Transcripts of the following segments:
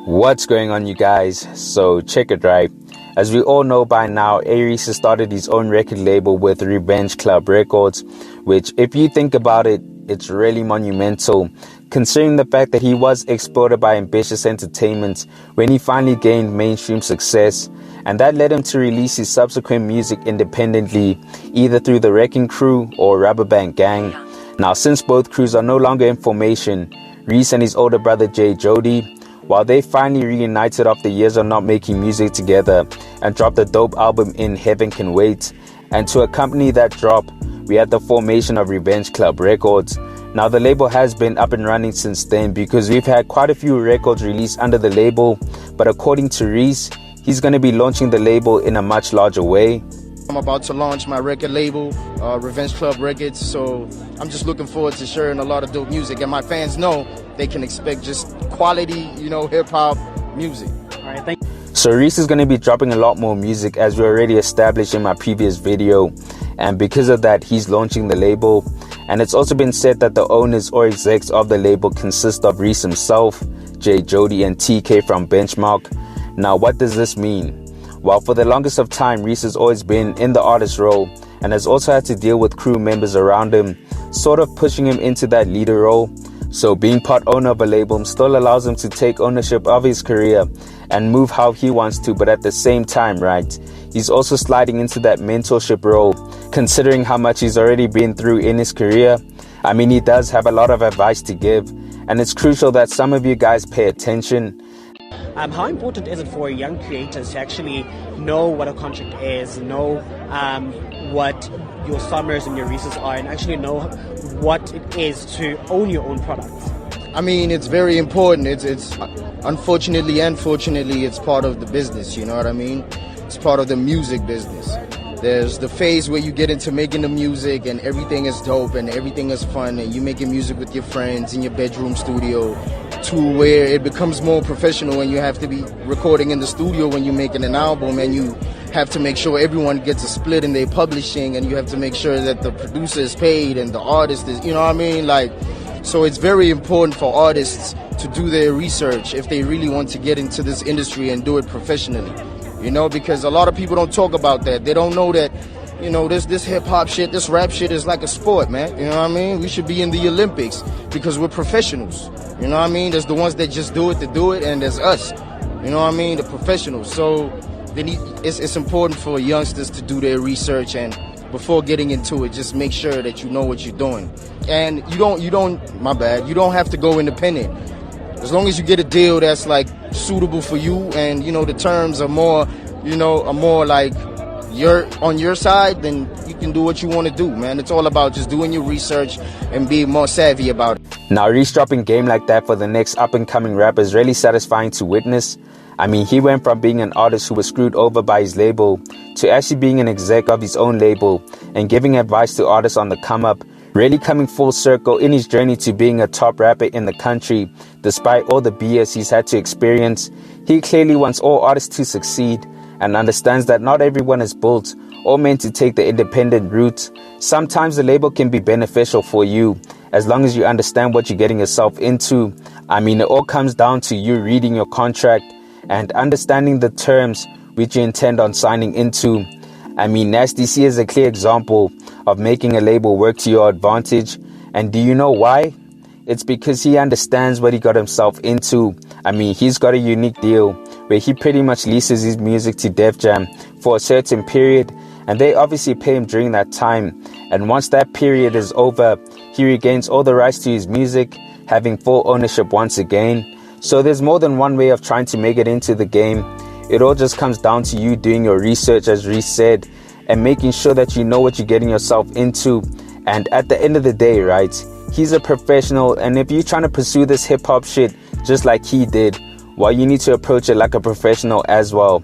What's going on, you guys? So check it, right? As we all know by now, A-Reece has started his own record label with Revenge Club Records, which, if you think about it, it's really monumental, considering the fact that he was exported by Ambitious Entertainment when he finally gained mainstream success, and that led him to release his subsequent music independently, either through the Wrecking Crew or Rubber Band Gang. Now, since both crews are no longer in formation, Reece and his older brother Jay Jody, while they finally reunited after years of not making music together and dropped a dope album in Heaven Can Wait, and to accompany that drop, we had the formation of Revenge Club Records. Now, the label has been up and running since then because we've had quite a few records released under the label, but according to Reece, he's going to be launching the label in a much larger way. I'm about to launch my record label, Revenge Club Records, so I'm just looking forward to sharing a lot of dope music, and my fans know they can expect just quality, hip-hop music. All right, thank you. So Reece is going to be dropping a lot more music, as we already established in my previous video, and because of that, he's launching the label. And it's also been said that the owners or execs of the label consist of Reece himself, Jay Jody, and TK from Benchmark. Now, what does this mean? Well, for the longest of time, Reece has always been in the artist role and has also had to deal with crew members around him, sort of pushing him into that leader role. So being part owner of a label still allows him to take ownership of his career and move how he wants to, but at the same time, right, he's also sliding into that mentorship role, considering how much he's already been through in his career. I mean, he does have a lot of advice to give, and it's crucial that some of you guys pay attention. How important is it for young creators to actually know what a contract is, know what your Summers and your Reeces are, and actually know what it is to own your own products? I mean, it's very important. It's unfortunately and fortunately, it's part of the business, you know what I mean? It's part of the music business. There's the phase where you get into making the music and everything is dope and everything is fun and you're making music with your friends in your bedroom studio, to where it becomes more professional when you have to be recording in the studio when you're making an album, and you have to make sure everyone gets a split in their publishing, and you have to make sure that the producer is paid and the artist is, you know what I mean? So it's very important for artists to do their research if they really want to get into this industry and do it professionally. Because a lot of people don't talk about that. They don't know that, this hip-hop shit, this rap shit is like a sport, man. You know what I mean? We should be in the Olympics because we're professionals. You know what I mean? There's the ones that just do it to do it, and there's us. You know what I mean? The professionals. So it's important for youngsters to do their research, and before getting into it, just make sure that you know what you're doing. And you don't have to go independent. As long as you get a deal that's like suitable for you, and the terms are more like you're on your side, then you can do what you want to do, man. It's all about just doing your research and being more savvy about it. Now, Reece dropping game like that for the next up-and-coming rapper is really satisfying to witness. I mean, he went from being an artist who was screwed over by his label to actually being an exec of his own label and giving advice to artists on the come-up, really coming full circle in his journey to being a top rapper in the country. Despite all the BS he's had to experience, he clearly wants all artists to succeed and understands that not everyone is built or meant to take the independent route. Sometimes the label can be beneficial for you as long as you understand what you're getting yourself into. I mean, it all comes down to you reading your contract and understanding the terms which you intend on signing into. I mean, Nasty C is a clear example of making a label work to your advantage. And do you know why? It's because he understands what he got himself into. I mean, he's got a unique deal where he pretty much leases his music to Def Jam for a certain period, and they obviously pay him during that time. And once that period is over, he regains all the rights to his music, having full ownership once again. So there's more than one way of trying to make it into the game. It all just comes down to you doing your research, as Reece said, and making sure that you know what you're getting yourself into. And at the end of the day, right, he's a professional, and if you're trying to pursue this hip-hop shit just like he did, well, you need to approach it like a professional as well.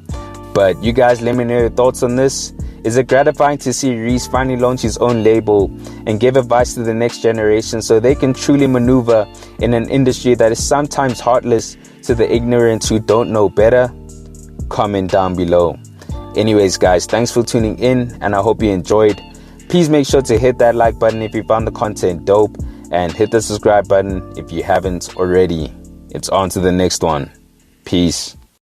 But you guys, let me know your thoughts on this. Is it gratifying to see Reece finally launch his own label and give advice to the next generation so they can truly maneuver in an industry that is sometimes heartless to the ignorant who don't know better? Comment down below. Anyways, guys, thanks for tuning in, and I hope you enjoyed. Please make sure to hit that like button if you found the content dope, and hit the subscribe button if you haven't already. It's on to the next one. Peace.